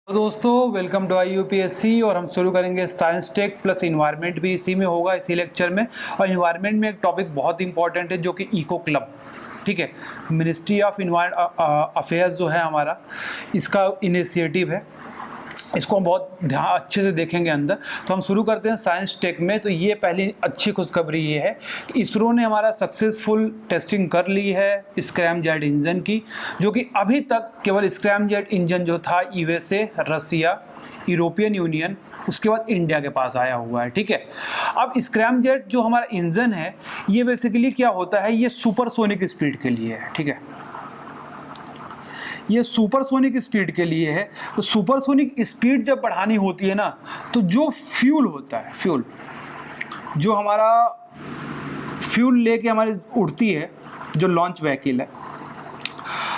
तो दोस्तों welcome to IUPSC और हम शुरू करेंगे साइंस टेक प्लस इन्वायरमेंट भी इसी में होगा इसी लेक्चर में। और इन्वायरमेंट में एक टॉपिक बहुत इंपॉर्टेंट है जो कि इको क्लब, ठीक है, मिनिस्ट्री ऑफ अफेयर्स जो है हमारा, इसका इनिशिएटिव है। इसको हम बहुत ध्यान अच्छे से देखेंगे अंदर। तो हम शुरू करते हैं साइंस टेक में। तो ये पहली अच्छी खुशखबरी ये है कि इसरो ने हमारा सक्सेसफुल टेस्टिंग कर ली है स्क्रैमजेट इंजन की, जो कि अभी तक केवल स्क्रैमजेट इंजन जो था USA, रसिया, यूरोपियन यूनियन, उसके बाद इंडिया के पास आया हुआ है, ठीक है। अब स्क्रैमजेट जो हमारा इंजन है ये बेसिकली क्या होता है, ये सुपरसोनिक स्पीड के लिए है, ठीक है। ये सुपरसोनिक स्पीड के लिए है। तो सुपरसोनिक स्पीड जब बढ़ानी होती है ना, तो जो फ्यूल होता है, फ्यूल जो हमारा फ्यूल लेके हमारी उड़ती है, जो लॉन्च व्हीकल है,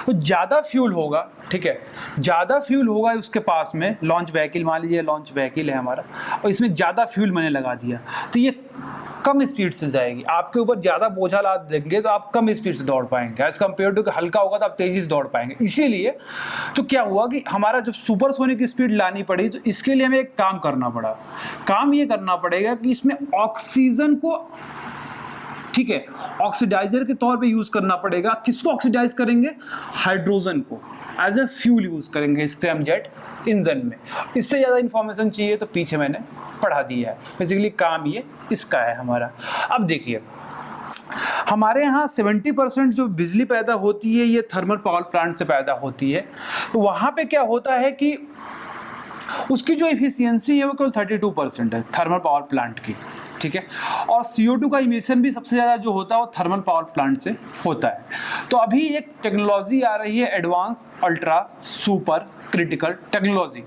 तो ज़्यादा फ्यूल होगा, ठीक है, ज़्यादा फ्यूल होगा उसके पास में। लॉन्च व्हीकल, मान लीजिए लॉन्च व्हीकल है हमारा और इसमें ज़्यादा फ्यूल मैंने लगा दिया, तो ये कम स्पीड से जाएगी। आपके ऊपर ज़्यादा बोझा ला देंगे तो आप कम स्पीड से दौड़ पाएंगे, एज कम्पेयर टू हल्का होगा तो आप तेज़ी से दौड़ पाएंगे। इसीलिए तो क्या हुआ कि हमारा जब सुपरसोनिक स्पीड लानी पड़ी, तो इसके लिए हमें एक काम करना पड़ा। काम ये करना पड़ेगा कि इसमें ऑक्सीजन को, ठीक है, ऑक्सीडाइजर के तौर पे यूज करना पड़ेगा। किसको ऑक्सीडाइज करेंगे? हाइड्रोजन को एज ए फ्यूल यूज करेंगे स्क्रैमजेट इंजन में। इससे ज़्यादा इंफॉर्मेशन चाहिए तो पीछे मैंने पढ़ा दिया है। बेसिकली काम ये इसका है हमारा। अब देखिए, हमारे यहाँ 70% जो बिजली पैदा होती है ये थर्मल पावर प्लांट से पैदा होती है। तो वहाँ पे क्या होता है कि उसकी जो एफिशिएंसी है वो केवल 32% है थर्मल पावर प्लांट की, ठीक है। और CO2 का इमिशन भी सबसे ज़्यादा जो होता है वो थर्मल पावर प्लांट से होता है। तो अभी एक टेक्नोलॉजी आ रही है, advance ultra super critical technology,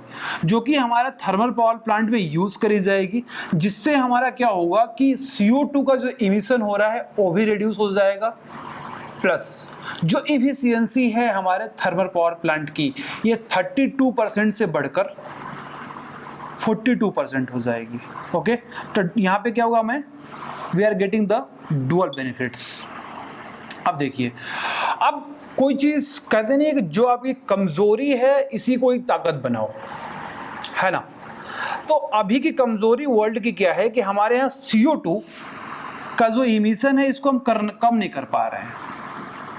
जो कि हमारा थर्मल पावर प्लांट में यूज़ करी जाएगी, जिससे हमारा क्या होगा कि CO2 का जो इमिशन हो रहा है वो भी रिड्यूस हो जाएगा, प्लस जो एफिशिएंसी है हमारे थर्मल पावर प्लांट की ये 32% से बढ़कर 42% हो जाएगी। ओके, तो यहाँ पे क्या होगा, मैं we are getting the dual benefits. अब देखिए, अब कोई चीज कहते नहीं है कि जो आपकी कमजोरी है इसी को एक ताकत बनाओ, है ना। तो अभी की कमजोरी वर्ल्ड की क्या है कि हमारे यहाँ CO2 का जो इमिशन है इसको हम कम नहीं कर पा रहे हैं,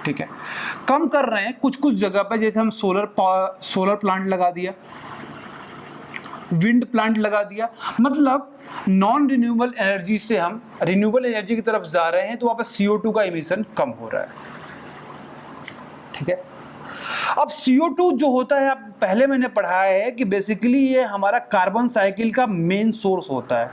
ठीक है। कम कर रहे हैं कुछ कुछ जगह पर, जैसे हम सोलर प्लांट लगा दिया, विंड प्लांट लगा दिया, मतलब नॉन रिन्यूएबल एनर्जी से हम रिन्यूएबल एनर्जी की तरफ जा रहे हैं, तो वहां पर CO2 का इमिशन कम हो रहा है, ठीक है। अब CO2 जो होता है, आप पहले मैंने पढ़ाया है कि बेसिकली ये हमारा कार्बन साइकिल का मेन सोर्स होता है,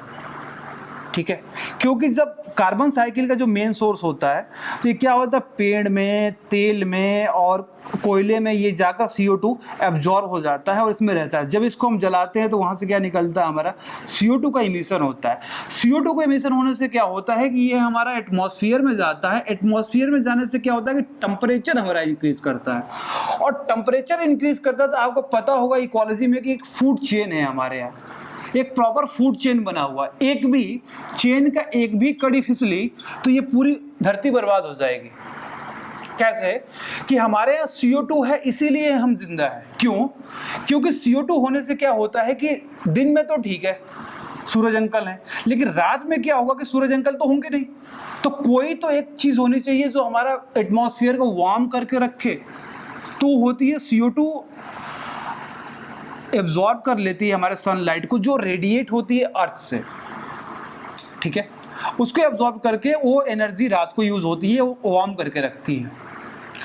ठीक है। क्योंकि जब कार्बन साइकिल का जो मेन सोर्स होता है तो ये क्या होता है, पेड़ में, तेल में और कोयले में ये जाकर CO2 एब्जॉर्ब हो जाता है और इसमें रहता है। जब इसको हम जलाते हैं तो वहाँ से क्या निकलता है, हमारा CO2 का इमिशन होता है। CO2 का इमिशन होने से क्या होता है कि ये हमारा एटमॉस्फेयर में जाता है। एटमॉस्फेयर में जाने से क्या होता है कि टेम्परेचर हमारा इंक्रीज करता है, और टेम्परेचर इंक्रीज करता है तो आपको पता होगा इकोलॉजी में कि एक फूड चेन है हमारे यहाँ, एक प्रॉपर फूड चेन बना हुआ है। एक भी चेन का एक भी कड़ी फिसली तो ये पूरी धरती बर्बाद हो जाएगी। कैसे कि हमारे यहाँ CO2 है इसीलिए हम जिंदा हैं। क्यों? क्योंकि CO2 होने से क्या होता है कि दिन में तो ठीक है सूरज अंकल है, लेकिन रात में क्या होगा कि सूरज अंकल तो होंगे नहीं। तो कोई तो एक चीज होनी चाहिए जो हमारा एटमॉस्फेयर को वार्म करके रखे, तो होती है CO2 एब्जॉर्ब कर लेती है हमारे सनलाइट को जो रेडिएट होती है अर्थ से, ठीक है। उसको एब्जॉर्ब करके वो एनर्जी रात को यूज होती है, वो वार्म करके रखती है।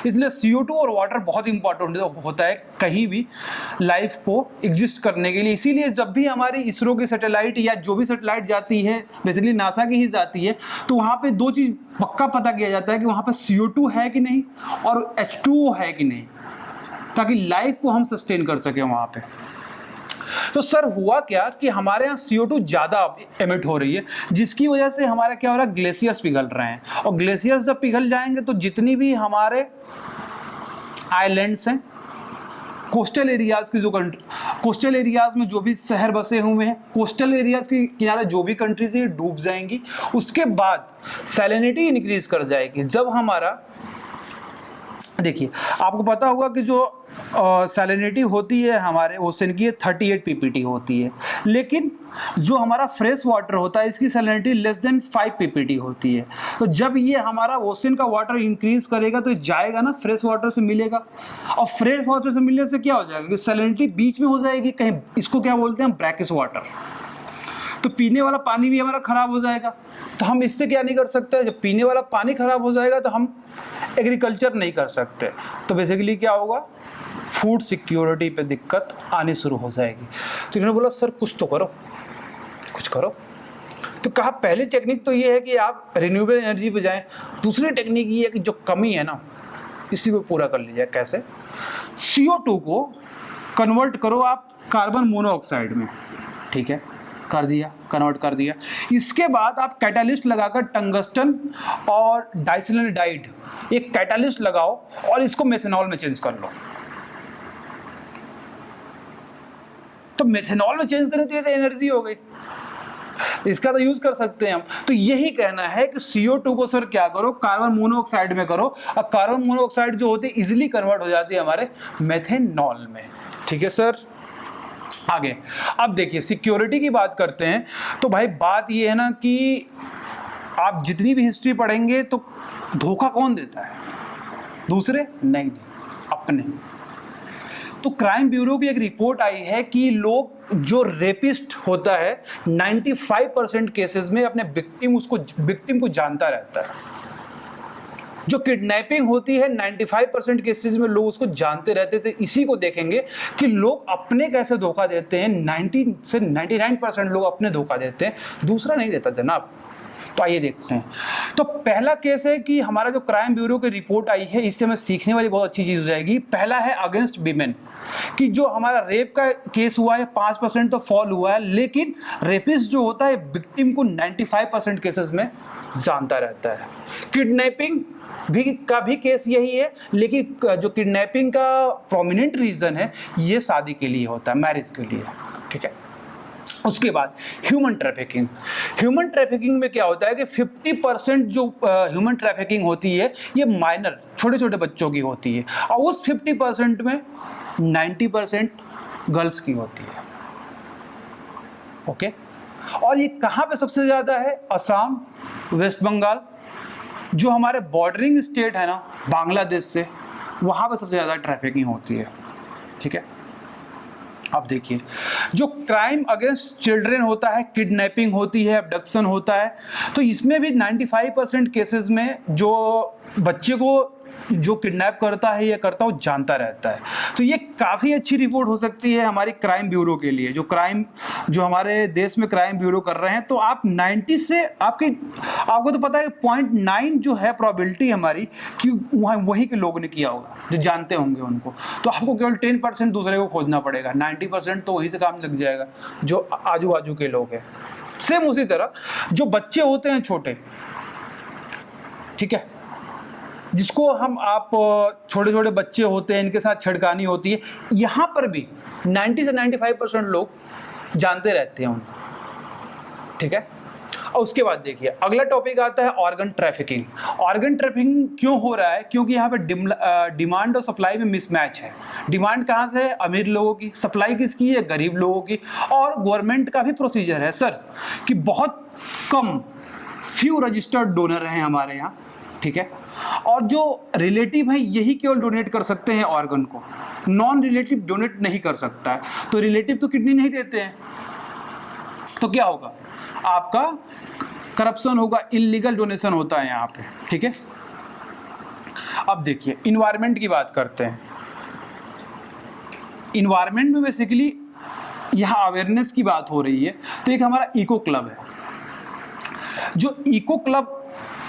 इसलिए CO2 और वाटर बहुत इंपॉर्टेंट होता है कहीं भी लाइफ को एग्जिस्ट करने के लिए। इसीलिए जब भी हमारी इसरो की सैटेलाइट या जो भी सैटेलाइट जाती है, बेसिकली नासा की ही जाती है, तो वहाँ पे दो चीज पक्का पता किया जाता है कि वहाँ पे CO2 है कि नहीं और H2O है कि नहीं, ताकि लाइफ को हम सस्टेन कर सके वहाँ पे। तो सर हुआ क्या कि हमारे यहाँ CO2 ज्यादा एमिट हो रही है, जिसकी वजह से हमारा क्या हो रहा है, ग्लेशियर्स पिघल रहे हैं। और ग्लेशियर्स जब पिघल जाएंगे तो जितनी भी हमारे आइलैंड्स हैं, कोस्टल एरियाज की जो कोस्टल एरियाज में जो भी शहर बसे हुए हैं, कोस्टल एरियाज के किनारे जो भी कंट्रीज है डूब जाएंगी। उसके बाद सैलिनिटी इंक्रीज कर जाएगी। जब हमारा, देखिए आपको पता होगा कि जो सैलिनिटी होती है हमारे ओशन की 38 पीपीटी होती है, लेकिन जो हमारा फ्रेश वाटर होता है इसकी सैलिनिटी लेस देन 5 पीपीटी होती है। तो जब ये हमारा ओशन का वाटर इंक्रीज करेगा तो जाएगा ना फ्रेश वाटर से मिलेगा, और फ्रेश वाटर से मिलने से क्या हो जाएगा कि सैलिनिटी बीच में हो जाएगी कहीं, इसको क्या बोलते हैं हम, ब्रैकिश वाटर। तो पीने वाला पानी भी हमारा खराब हो जाएगा। तो हम इससे क्या नहीं कर सकते, जब पीने वाला पानी खराब हो जाएगा तो हम एग्रीकल्चर नहीं कर सकते। तो बेसिकली क्या होगा, फूड सिक्योरिटी पे दिक्कत आनी शुरू हो जाएगी। तो इन्होंने बोला सर कुछ तो करो, कुछ करो। तो कहा पहली टेक्निक तो ये है कि आप रिन्यूएबल एनर्जी पे जाएं। दूसरी टेक्निक ये है कि जो कमी है ना इसी को पूरा कर लीजिए। कैसे, CO2 को कन्वर्ट करो आप कार्बन मोनोऑक्साइड में, ठीक है, कर दिया, कन्वर्ट कर दिया। इसके बाद आप कैटालिस्ट लगाकर टंगस्टन और डाइसिल्यूनाइड एक कैटालिस्ट लगाओ और इसको मेथनॉल में चेंज कर लो। तो मेथनॉल में चेंज करें तो ये तो एनर्जी हो गई, इसका तो यूज कर सकते हैं हम। तो यही कहना है कि CO2 को सर क्या करो, कार्बन मोनोऑक्साइड में करो, और कार्बन मोनोऑक्साइड जो होती है इजिली कन्वर्ट हो जाती है हमारे मेथनॉल में। ठीक है सर, आगे अब देखिए सिक्योरिटी की बात करते हैं। तो भाई बात ये है ना कि आप जितनी भी हिस्ट्री पढ़ेंगे तो धोखा कौन देता है, दूसरे नहीं, अपने। तो क्राइम ब्यूरो की एक रिपोर्ट आई है कि लोग जो रेपिस्ट होता है 95% केसेस में अपने विक्टिम को जानता रहता है। जो किडनैपिंग होती है 95% केसेस में लोग उसको जानते रहते थे। इसी को देखेंगे कि लोग अपने कैसे धोखा देते हैं। 90 से 99% लोग अपने धोखा देते हैं, दूसरा नहीं देता जनाब। तो आइए देखते हैं। तो पहला केस है कि हमारा जो क्राइम ब्यूरो की रिपोर्ट आई है इससे हमें सीखने वाली बहुत अच्छी चीज हो जाएगी। पहला है अगेंस्ट वीमेन, कि जो हमारा रेप का केस हुआ है 5% तो फॉल हुआ है, लेकिन रेपिस्ट जो होता है विक्टिम को 95% केसेस में जानता रहता है। किडनैपिंग का भी केस यही है, लेकिन जो किडनैपिंग का प्रोमिनेंट रीजन है ये शादी के लिए होता है, मैरिज के लिए। ठीक है, उसके बाद ह्यूमन ट्रैफिकिंग। ह्यूमन ट्रैफिकिंग में क्या होता है कि 50% जो ह्यूमन ट्रैफिकिंग होती है ये माइनर छोटे छोटे बच्चों की होती है, और उस 50% में 90% गर्ल्स की होती है। ओके, और ये कहाँ पे सबसे ज़्यादा है, असम, वेस्ट बंगाल, जो हमारे बॉर्डरिंग स्टेट है ना बांग्लादेश से, वहाँ पे सबसे ज़्यादा ट्रैफिकिंग होती है। ठीक है, अब देखिए जो क्राइम अगेंस्ट चिल्ड्रन होता है, किडनैपिंग होती है, अबडक्शन होता है, तो इसमें भी 95% केसेस में जो बच्चे को जो किडनैप करता है या करता वो जानता रहता है। तो ये काफ़ी अच्छी रिपोर्ट हो सकती है हमारी क्राइम ब्यूरो के लिए, जो हमारे देश में क्राइम ब्यूरो कर रहे हैं। तो आप 90 से आपको तो पता है 0.9 जो है प्रोबेबिलिटी हमारी कि वही के लोगों ने किया होगा जो जानते होंगे उनको। तो आपको केवल 10% दूसरे को खोजना पड़ेगा, 90% तो वहीं से काम लग जाएगा जो आजू बाजू के लोग हैं। सेम उसी तरह जो बच्चे होते हैं छोटे, ठीक है, जिसको आप छोटे छोटे बच्चे होते हैं इनके साथ छेड़खानी होती है, यहाँ पर भी 90 से 95% लोग जानते रहते हैं उनको। ठीक है, और उसके बाद देखिए अगला टॉपिक आता है ऑर्गन ट्रैफिकिंग। ऑर्गन ट्रैफिकिंग क्यों हो रहा है, क्योंकि यहाँ पे डिमांड और सप्लाई में मिसमैच है। डिमांड कहाँ से है, अमीर लोगों की, सप्लाई किसकी है, गरीब लोगों की। और गवर्नमेंट का भी प्रोसीजर है सर कि बहुत कम फ्यू रजिस्टर्ड डोनर हैं हमारे यहाँ। ठीक है, और जो रिलेटिव है यही केवल डोनेट कर सकते हैं ऑर्गन को, नॉन रिलेटिव डोनेट नहीं कर सकता है। तो रिलेटिव तो किडनी नहीं देते हैं, तो क्या होगा, आपका करप्शन होगा, इलीगल डोनेशन होता है यहाँ पे। ठीक है, अब देखिए इन्वायरमेंट की बात करते हैं। इन्वायरमेंट में बेसिकली यहाँ अवेयरनेस की बात हो रही है। तो एक हमारा इको क्लब है, जो इको क्लब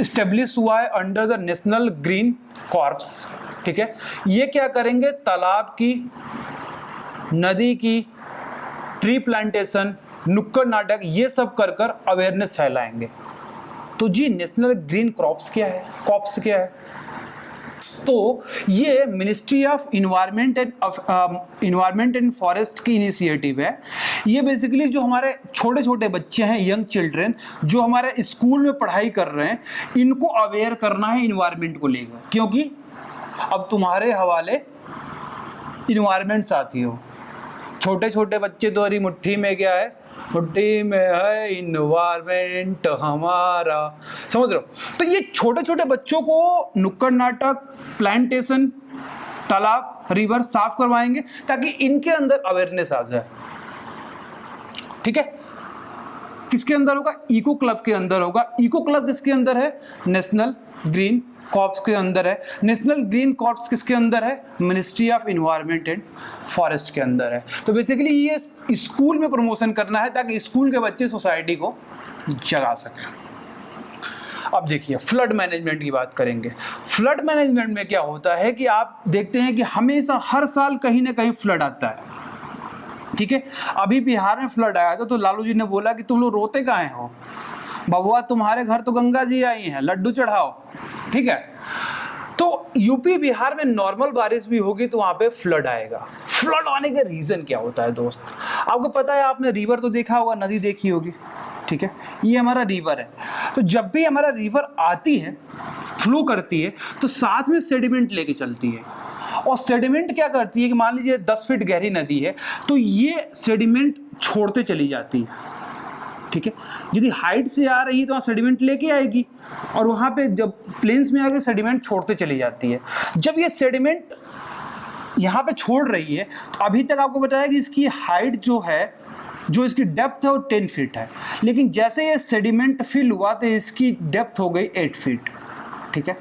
इस्टेब्लिश हुआ है under the national green corps. ठीक है, ये क्या करेंगे, तालाब की, नदी की, ट्री प्लांटेशन, नुक्कड़ नाटक, ये सब कर कर अवेयरनेस फैलाएंगे। तो जी नेशनल ग्रीन कॉर्प्स क्या है, कॉर्प्स क्या है, तो ये ministry of environment and forest की इनिशिएटिव है। ये बेसिकली जो हमारे छोटे छोटे बच्चे हैं, यंग चिल्ड्रन, जो हमारे स्कूल में पढ़ाई कर रहे हैं, इनको अवेयर करना है इन्वायरमेंट को लेकर। क्योंकि अब तुम्हारे हवाले इन्वायरमेंट साथी हो। छोटे छोटे बच्चे तो अरे मुट्ठी में क्या है, मुट्ठी में है इन्वायरमेंट हमारा, समझ रहे हो। तो ये छोटे छोटे बच्चों को नुक्कड़ नाटक, प्लांटेशन, तालाब, रिवर साफ करवाएंगे ताकि इनके अंदर अवेयरनेस आ जाए। ठीक है, किसके अंदर होगा? इको क्लब के अंदर होगा। इको क्लब किसके अंदर है? नेशनल ग्रीन कॉर्प्स के अंदर है। नेशनल ग्रीन कॉर्प्स किसके अंदर है? Ministry of environment and forest के अंदर है। तो बेसिकली ये स्कूल में प्रमोशन करना है ताकि स्कूल के बच्चे सोसाइटी को जगा सकें। अब देखिए फ्लड मैनेजमेंट की बात करेंगे। फ्लड मैनेजमेंट में क्या होता है कि आप देखते हैं कि हमेशा हर साल कहीं ना कहीं फ्लड आता है। ठीक है, अभी बिहार में फ्लड आया था तो लालू जी ने बोला कि तुम लोग रोते काहे हो, बबुआ तुम्हारे घर तो गंगा जी आई हैं, लड्डू चढ़ाओ। ठीक है, तो यूपी बिहार में नॉर्मल बारिश भी होगी तो वहां पे फ्लड आएगा। फ्लड आने का रीजन क्या होता है दोस्त? आपको पता है, आपने रिवर तो देखा होगा, नदी देखी होगी। ठीक है, ये हमारा रिवर है। तो जब भी हमारा रिवर आती है, फ्लो करती है, तो साथ में सेडिमेंट लेके चलती है। और सेडिमेंट क्या करती है कि मान लीजिए 10 फीट गहरी नदी है तो ये सेडिमेंट छोड़ते चली जाती है। ठीक है, यदि हाइट से आ रही है तो वहाँ सेडिमेंट लेके आएगी और वहाँ पे जब प्लेन्स में आके सेडिमेंट छोड़ते चली जाती है। जब ये सेडिमेंट यहाँ पे छोड़ रही है तो अभी तक आपको बताया कि इसकी हाइट जो है, जो इसकी डेप्थ है वो 10 फीट है, लेकिन जैसे ये सेडिमेंट फिल हुआ तो इसकी डेप्थ हो गई 8 फीट। ठीक है,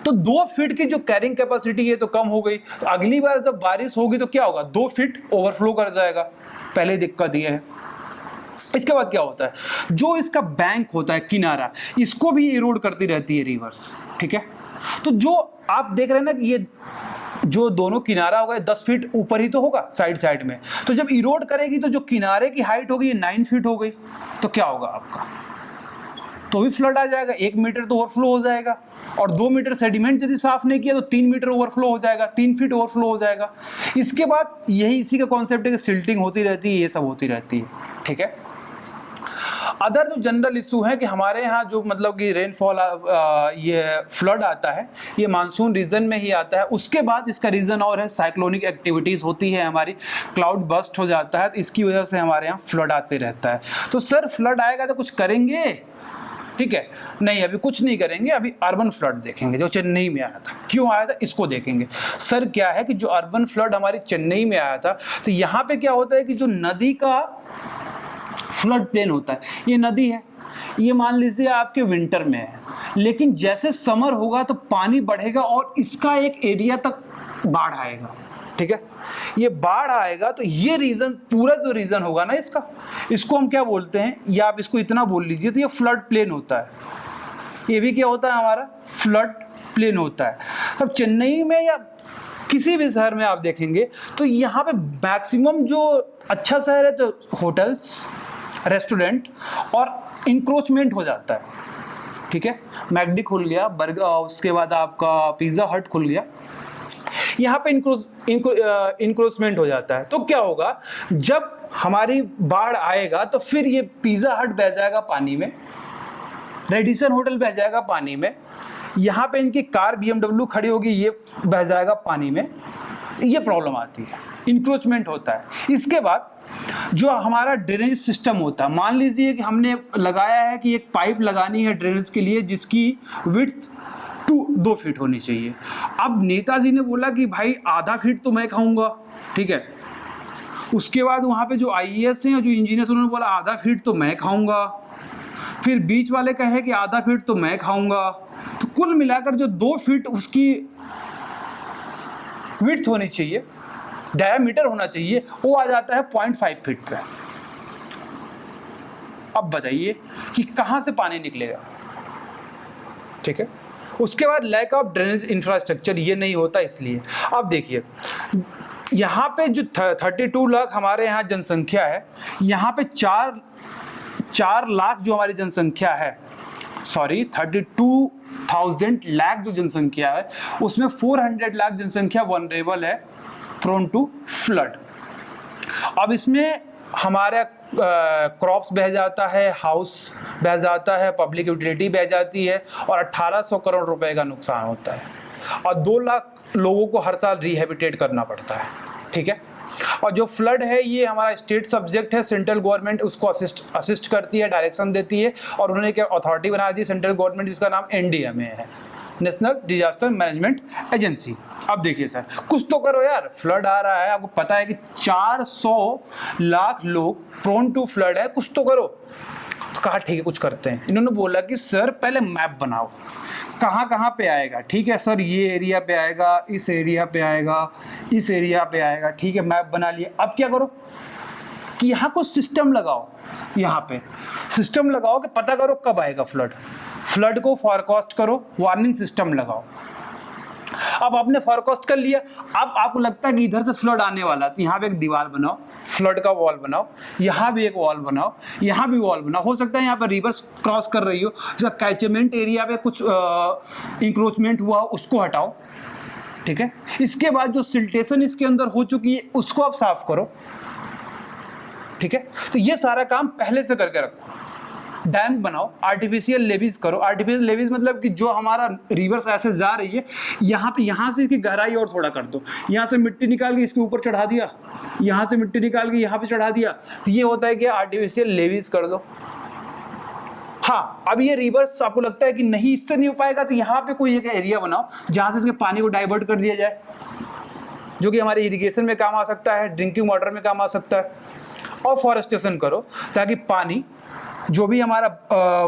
तो 2 फीट की जो कैरिंग कैपेसिटी है तो कम हो गई। तो अगली बार जब बारिश होगी तो क्या होगा? 2 फीट ओवरफ्लो कर जाएगा। पहले दिक्कत ये है। इसके बाद क्या होता है, जो इसका बैंक होता है, किनारा, इसको भी इरोड करती रहती है रिवर्स। ठीक है, तो जो आप देख रहे हैं ना कि ये जो दोनों किनारा होगा 10 फीट ऊपर ही तो होगा साइड साइड में, तो जब इरोड करेगी तो जो किनारे की हाइट होगी ये 9 फीट हो गई। तो क्या होगा आपका? तो भी फ्लड आ जाएगा। 1 मीटर तो ओवरफ्लो हो जाएगा और 2 मीटर सेडिमेंट यदि साफ नहीं किया तो 3 मीटर ओवरफ्लो हो जाएगा, 3 फीट ओवरफ्लो हो जाएगा। इसके बाद यही इसी का कॉन्सेप्ट है कि सिल्टिंग होती रहती है, ये सब होती रहती है। ठीक है, अदर जो जनरल इशू है कि हमारे यहाँ जो मतलब कि रेनफॉल, ये फ्लड आता है ये मानसून रीजन में ही आता है। उसके बाद इसका रीजन और है साइक्लोनिक एक्टिविटीज होती है, हमारी क्लाउड बस्ट हो जाता है, तो इसकी वजह से हमारे यहाँ फ्लड आते रहता है। तो सर फ्लड आएगा तो कुछ करेंगे? ठीक है, नहीं अभी कुछ नहीं करेंगे, अभी अर्बन फ्लड देखेंगे जो चेन्नई में आया था। क्यों आया था इसको देखेंगे। सर क्या है कि जो अर्बन फ्लड हमारी चेन्नई में आया था, तो यहाँ पे क्या होता है कि जो नदी का फ्लड प्लेन होता है, ये नदी है, ये मान लीजिए आपके विंटर में है, लेकिन जैसे समर होगा तो पानी बढ़ेगा और इसका एक एरिया तक बाढ़ आएगा। ठीक है, ये बाढ़ आएगा तो ये रीजन, पूरा जो रीजन होगा ना इसका, इसको हम क्या बोलते हैं, या आप इसको इतना बोल लीजिए, तो ये फ्लड प्लेन होता है। ये भी क्या होता है हमारा? फ्लड प्लेन होता है। अब चेन्नई में या किसी भी शहर में आप देखेंगे तो यहाँ पे मैक्सिमम जो अच्छा शहर है तो होटल्स, रेस्टोरेंट और इंक्रोचमेंट हो जाता है। ठीक है, मैकडी खुल गया, बर्गर, उसके बाद आपका पिज्जा हट खुल गया, यहाँ पे इंक्रोचमेंट हो जाता है। तो क्या होगा, जब हमारी बाढ़ आएगा तो फिर ये पिज्जा हट बह जाएगा पानी में, रेडिसन होटल बह जाएगा पानी में, यहाँ पे इनकी कार BMW खड़ी होगी, ये बह जाएगा पानी में। ये प्रॉब्लम आती है, इंक्रोचमेंट होता है। इसके बाद जो हमारा ड्रेनेज सिस्टम होता है, मान लीजिए कि हमने लगाया है कि एक पाइप लगानी है ड्रेनेज के लिए जिसकी विड्थ 2 फीट होनी चाहिए। अब नेताजी ने बोला कि भाई आधा फीट तो मैं खाऊंगा। ठीक है, उसके बाद वहाँ पे जो IAS हैं, जो इंजीनियर्स, उन्होंने बोला आधा फीट तो मैं खाऊंगा। फिर बीच वाले कहे कि आधा फीट तो मैं खाऊंगा। तो कुल मिलाकर जो 2 फीट उसकी विड्थ होनी चाहिए, डायमीटर होना चाहिए, वो आ जाता है 0.5 फीट पे। अब बताइए कि कहाँ से पानी निकलेगा। ठीक है, उसके बाद लैक ऑफ ड्रेनेज इंफ्रास्ट्रक्चर, ये नहीं होता इसलिए। अब देखिए यहाँ पे जो 32 लाख हमारे यहाँ जनसंख्या है, यहाँ पे 4 लाख जो हमारी जनसंख्या है, सॉरी 32,000 लाख जो जनसंख्या है, उसमें 400 लाख जनसंख्या वनरेबल है, प्रोन टू फ्लड। अब इसमें हमारा क्रॉप्स बह जाता है, हाउस बह जाता है, पब्लिक यूटिलिटी बह जाती है और 1800 करोड़ रुपए का नुकसान होता है। और 2 लाख लोगों को हर साल रिहेबिटेट करना पड़ता है, ठीक है। और जो फ्लड है ये हमारा स्टेट सब्जेक्ट है, सेंट्रल गवर्नमेंट उसको असिस्ट करती है, डायरेक्शन देती है, और उन्होंने क्या अथॉरिटी बना दी सेंट्रल गवर्नमेंट, जिसका नाम NDMA है, नेशनल डिजास्टर मैनेजमेंट एजेंसी। अब देखिए सर, कुछ तो करो यार, फ्लड आ रहा है, आपको पता है कि 400 लाख लोग प्रोन टू फ्लड है, कुछ तो करो। तो कहा ठीक है कुछ करते हैं। इन्होंने बोला कि सर पहले मैप बनाओ, कहाँ कहाँ पे आएगा, ठीक है सर, ये एरिया पे आएगा, इस एरिया पे आएगा, इस एरिया पे आएगा, ठीक है, मैप बना लिए। अब क्या करो कि यहाँ कुछ सिस्टम लगाओ, यहाँ पे सिस्टम लगाओ कि पता करो कब आएगा फ्लड, फ्लड को फॉरकास्ट करो, वार्निंग सिस्टम लगाओ। अब आपने फॉरकास्ट कर लिया, अब आपको लगता है कि इधर से फ्लड आने वाला है, तो यहाँ पे एक दीवार बनाओ, फ्लड का वॉल बनाओ, यहाँ भी एक वॉल बनाओ, यहाँ भी वॉल बनाओ। हो सकता है यहाँ पर रिवर्स क्रॉस कर रही हो, जैसे कैचमेंट एरिया पे कुछ इंक्रोचमेंट हुआ उसको हटाओ, ठीक है। इसके बाद जो सिल्टेशन इसके अंदर हो चुकी है उसको आप साफ करो, ठीक है। तो ये सारा काम पहले से करके रखो। डैम बनाओ, आर्टिफिशियल लेवीज करो। आर्टिफिशियल लेवीज मतलब कि जो हमारा रिवर्स ऐसे जा रही है, यहाँ से इसकी गहराई और थोड़ा कर दो, यहाँ से मिट्टी निकाल के इसके ऊपर चढ़ा दिया, यहाँ से मिट्टी निकाल के यहाँ पे चढ़ा दिया, तो ये होता है कि आर्टिफिशियल लेवीज कर दो। हाँ, अब ये रिवर्स आपको लगता है कि नहीं इससे नहीं हो पाएगा, तो यहाँ पे कोई एक एरिया बनाओ जहाँ से इसके पानी को डाइवर्ट कर दिया जाए, जो कि हमारे इरिगेशन में काम आ सकता है, ड्रिंकिंग वाटर में काम आ सकता है। और फॉरेस्टेशन करो ताकि पानी जो भी हमारा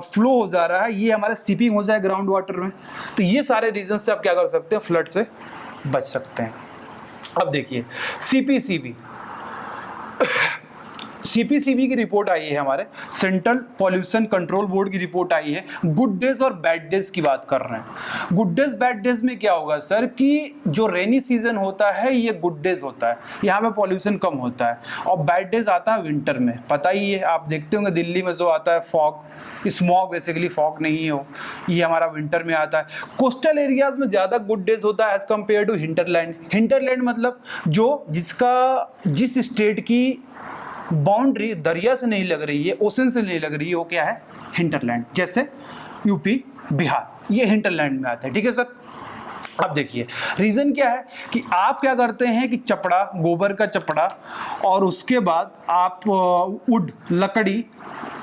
फ्लो हो जा रहा है ये हमारा सीपिंग हो जाए ग्राउंड वाटर में। तो ये सारे रीजन से आप क्या कर सकते हैं, फ्लड से बच सकते हैं। अब देखिए सीपीसीबी की रिपोर्ट आई है, हमारे सेंट्रल पॉल्यूशन कंट्रोल बोर्ड की रिपोर्ट आई है। गुड डेज और बैड डेज की बात कर रहे हैं। गुड डेज बैड डेज में क्या होगा सर कि जो रेनी सीजन होता है ये गुड डेज होता है, यहाँ पे पॉल्यूशन कम होता है, और बैड डेज आता है विंटर में। पता ही है, आप देखते होंगे दिल्ली में जो आता है फॉग, स्मॉग, बेसिकली फॉग नहीं हो, ये हमारा विंटर में आता है। कोस्टल एरियाज में ज्यादा गुड डेज होता है as compared to hinterland. Hinterland मतलब जो जिस स्टेट की बाउंड्री दरिया से नहीं लग रही है, ओशन से नहीं लग रही है, वो क्या है, हिंटरलैंड। जैसे यूपी, बिहार, ये हिंटरलैंड में आता है, ठीक है सर। अब देखिए रीजन क्या है कि आप क्या करते हैं कि चपड़ा, गोबर का चपड़ा, और उसके बाद आप वुड, लकड़ी,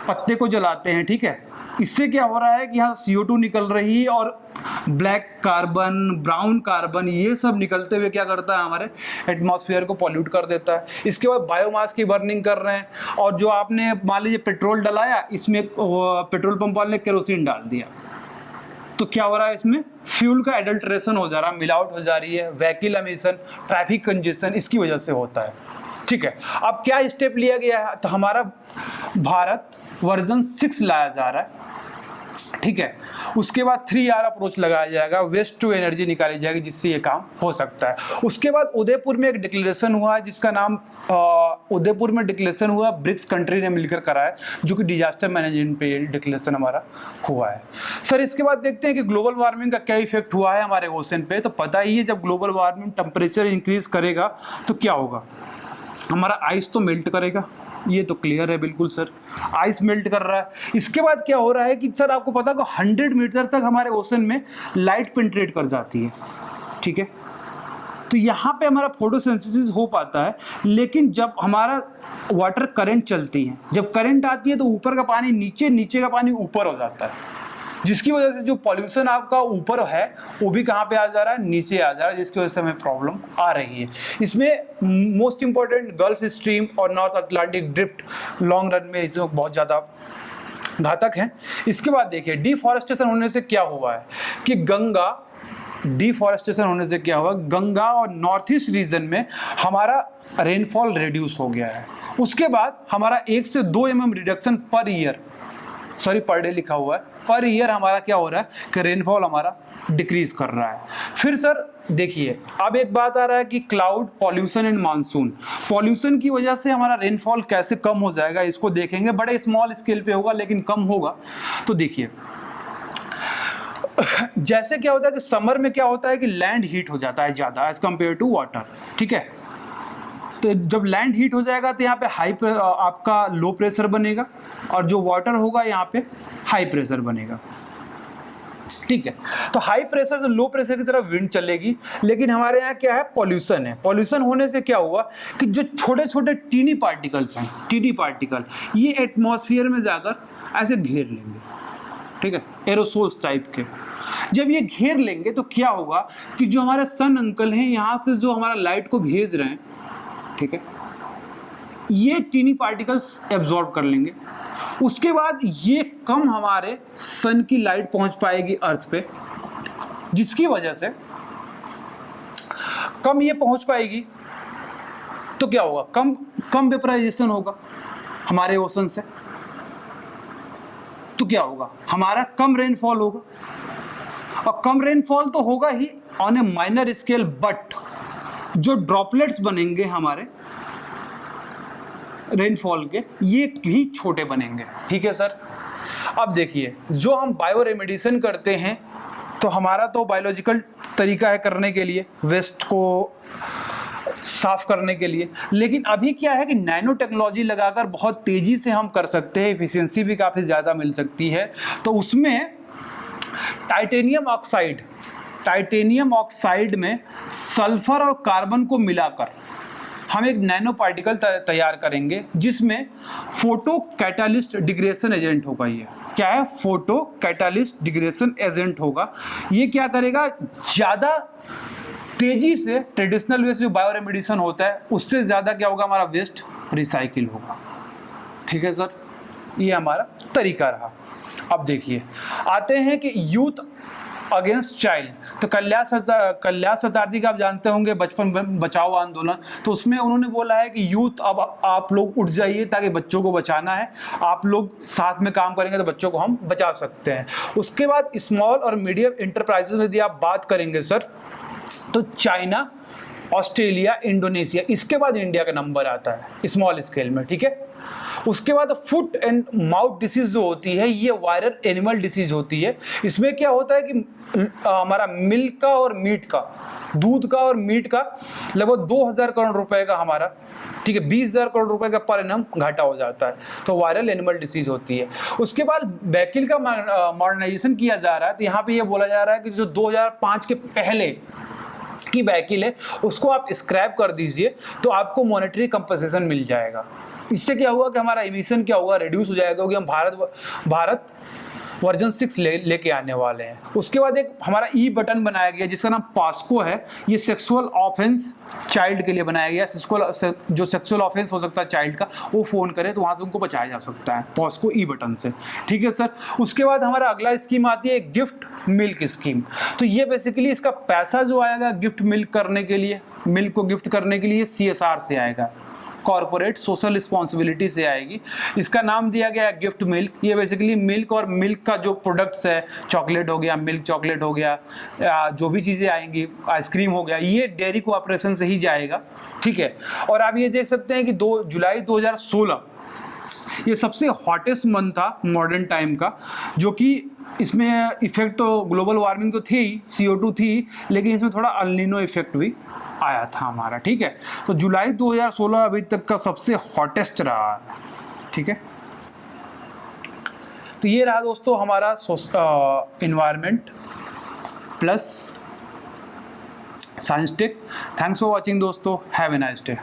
पत्ते को जलाते हैं, ठीक है। इससे क्या हो रहा है कि यहाँ CO2 निकल रही है, और ब्लैक कार्बन, ब्राउन कार्बन, ये सब निकलते हुए क्या करता है, हमारे एटमॉस्फेयर को पॉल्यूट कर देता है। इसके बाद बायोमास की बर्निंग कर रहे हैं, और जो आपने मान लीजिए पेट्रोल डलाया, इसमें पेट्रोल पंप वाले ने केरोसिन डाल दिया, तो क्या हो रहा है, इसमें फ्यूल का एडल्ट्रेशन हो जा रहा है, मिलावट हो जा रही है, व्हीकल एमिशन, ट्रैफिक कंजेशन इसकी वजह से होता है, ठीक है। अब क्या स्टेप लिया गया है, तो हमारा भारत वर्जन 6 लाया जा रहा है, ठीक है। उसके बाद 3R अप्रोच लगाया जाएगा, वेस्ट टू एनर्जी निकाली जाएगी, जिससे ये काम हो सकता है। उसके बाद उदयपुर में एक डिक्लेरेशन हुआ है, जिसका नाम उदयपुर में डिक्लेरेशन हुआ, ब्रिक्स कंट्री ने मिलकर कराया, जो कि डिजास्टर मैनेजमेंट पे डिक्लेरेशन हमारा हुआ है। सर इसके बाद देखते हैं कि ग्लोबल वार्मिंग का क्या इफेक्ट हुआ है हमारे ओशन पे। तो पता ही है, जब ग्लोबल वार्मिंग टेम्परेचर इंक्रीज करेगा तो क्या होगा, हमारा आइस तो मेल्ट करेगा, ये तो क्लियर है बिल्कुल सर, आइस मेल्ट कर रहा है। इसके बाद क्या हो रहा है कि सर आपको पता है 100 मीटर तक हमारे ओशन में लाइट पेनिट्रेट कर जाती है, ठीक है। तो यहाँ पे हमारा फोटोसिंथेसिस हो पाता है, लेकिन जब हमारा वाटर करंट चलती है, जब करंट आती है तो ऊपर का पानी नीचे, नीचे का पानी ऊपर हो जाता है, जिसकी वजह से जो पॉल्यूशन आपका ऊपर है वो भी कहाँ पे आ जा रहा है, नीचे आ जा रहा है, जिसकी वजह से हमें प्रॉब्लम आ रही है। इसमें मोस्ट इंपॉर्टेंट गल्फ स्ट्रीम और north Atlantic drift long run में इसमें बहुत ज़्यादा घातक है। इसके बाद देखिए डिफॉरेस्टेशन होने से क्या हुआ है कि डिफॉरेस्टेशन होने से क्या हुआ, गंगा और नॉर्थ ईस्ट रीजन में हमारा रेनफॉल रिड्यूस हो गया है। उसके बाद हमारा 1 से 2 mm रिडक्शन पर डे लिखा हुआ है, पर ईयर हमारा क्या हो रहा है कि रेनफॉल हमारा डिक्रीज कर रहा है। फिर सर देखिए अब एक बात आ रहा है कि cloud, pollution and monsoon. Pollution की वजह से हमारा रेनफॉल कैसे कम हो जाएगा, इसको देखेंगे, बड़े स्मॉल स्केल पे होगा लेकिन कम होगा। तो देखिए जैसे क्या होता है कि समर में क्या होता है कि लैंड हीट हो जाता है ज़्यादा एज कम्पेयर टू वाटर, ठीक है। तो जब लैंड हीट हो जाएगा तो यहाँ पे आपका लो प्रेशर बनेगा, और जो वाटर होगा यहाँ पे हाई प्रेशर बनेगा। ठीक है। तो हाई प्रेशर से लो प्रेशर की तरफ विंड चलेगी, लेकिन हमारे यहाँ क्या है, पॉल्यूशन है। पॉल्यूशन होने से क्या हुआ कि जो छोटे छोटे टीनी पार्टिकल्स हैं, टीनी पार्टिकल, ये एटमॉस्फेयर में जाकर ऐसे घेर लेंगे, ठीक है, एरोसोल्स टाइप के। जब ये घेर लेंगे तो क्या होगा कि जो हमारे सन अंकल हैं यहाँ से जो हमारा लाइट को भेज रहे हैं, ठीक है, ये टीनी पार्टिकल्स एब्जॉर्ब कर लेंगे। उसके बाद ये कम हमारे सन की लाइट पहुंच पाएगी अर्थ पे, जिसकी वजह से कम ये पहुंच पाएगी तो क्या होगा, कम वेपराइजेशन होगा हमारे ओशन से, तो क्या होगा, हमारा कम रेनफॉल होगा। और कम रेनफॉल तो होगा ही on a minor scale, but जो ड्रॉपलेट्स बनेंगे हमारे रेनफॉल के, ये भी छोटे बनेंगे। ठीक है सर। अब देखिए, जो हम बायो रेमेडिएशन करते हैं तो हमारा तो बायोलॉजिकल तरीका है करने के लिए, वेस्ट को साफ करने के लिए, लेकिन अभी क्या है कि नैनो टेक्नोलॉजी लगाकर बहुत तेजी से हम कर सकते हैं, एफिशिएंसी भी काफ़ी ज़्यादा मिल सकती है। तो उसमें टाइटेनियम ऑक्साइड में सल्फर और कार्बन को मिलाकर हम एक नैनो पार्टिकल तैयार करेंगे, जिसमें फोटो कैटालिस्ट डिग्रेडेशन एजेंट होगा। ये क्या है, फोटो कैटालिस्ट डिग्रेडेशन एजेंट होगा। ये क्या करेगा, ज़्यादा तेजी से ट्रेडिशनल वेस्ट जो बायो रेमेडिएशन होता है उससे ज़्यादा क्या होगा, हमारा वेस्ट रिसाइकिल होगा। ठीक है सर, ये हमारा तरीका रहा। अब देखिए, आते हैं कि यूथ अगेंस्ट चाइल्ड। तो कल्याण शताब्दी का आप जानते होंगे, बचपन बचाओ आंदोलन, तो उसमें उन्होंने बोला है कि यूथ अब आप लोग उठ जाइए, ताकि बच्चों को बचाना है, आप लोग साथ में काम करेंगे तो बच्चों को हम बचा सकते हैं। उसके बाद स्मॉल और मीडियम इंटरप्राइजेज में यदि आप बात करेंगे सर, तो चाइना, ऑस्ट्रेलिया, इंडोनेशिया, इसके बाद इंडिया का नंबर आता है स्मॉल स्केल में। ठीक है। उसके बाद फुट एंड माउथ डिसीज जो होती है, ये वायरल एनिमल डिसीज होती है। इसमें क्या होता है कि हमारा मिल्क का और मीट का, दूध का और मीट का लगभग 2000 करोड़ रुपए का हमारा, ठीक है, 20,000 करोड़ रुपए का पर एनम घाटा हो जाता है। तो वायरल एनिमल डिसीज होती है। उसके बाद व्हीकल का मॉडर्नाइजेशन किया जा रहा है। तो यहाँ पे ये बोला जा रहा है कि जो 2005 के पहले की व्हीकल है उसको आप स्क्रैप कर दीजिए, तो आपको मॉनेटरी कंपनसेशन मिल जाएगा। इससे क्या हुआ कि हमारा इमिशन क्या हुआ, रिड्यूस हो जाएगा, क्योंकि हम भारत वर्जन 6 लेके आने वाले हैं। उसके बाद एक हमारा ई बटन बनाया गया जिसका नाम पास्को है। ये सेक्सुअल ऑफेंस चाइल्ड के लिए बनाया गया। जो सेक्सुअल ऑफेंस हो सकता है चाइल्ड का, वो फोन करे तो वहां से उनको बचाया जा सकता है पास्को ई बटन से। ठीक है सर। उसके बाद हमारा अगला स्कीम आती है गिफ्ट मिल्क स्कीम। तो ये बेसिकली इसका पैसा जो आएगा गिफ्ट मिल्क करने के लिए, मिल्क को गिफ्ट करने के लिए, CSR से आएगा, कॉर्पोरेट सोशल रिस्पॉन्सिबिलिटी से आएगी। इसका नाम दिया गया है गिफ्ट मिल्क। ये बेसिकली मिल्क और मिल्क का जो प्रोडक्ट्स है, चॉकलेट हो गया, मिल्क चॉकलेट हो गया, जो भी चीज़ें आएंगी, आइसक्रीम हो गया, ये डेयरी कोऑपरेशन से ही जाएगा। ठीक है। और आप ये देख सकते हैं कि 2 जुलाई 2016 ये सबसे हॉटेस्ट मंथ था मॉडर्न टाइम का, जो कि इसमें इफेक्ट तो ग्लोबल वार्मिंग तो थी ही, CO2 थी, लेकिन इसमें थोड़ा अल नीनो इफेक्ट भी आया था हमारा। ठीक है। तो जुलाई 2016 अभी तक का सबसे हॉटेस्ट रहा है। ठीक है। तो ये रहा दोस्तों हमारा environment plus science tech. Thanks for watching दोस्तों, हैव ए नाइस डे।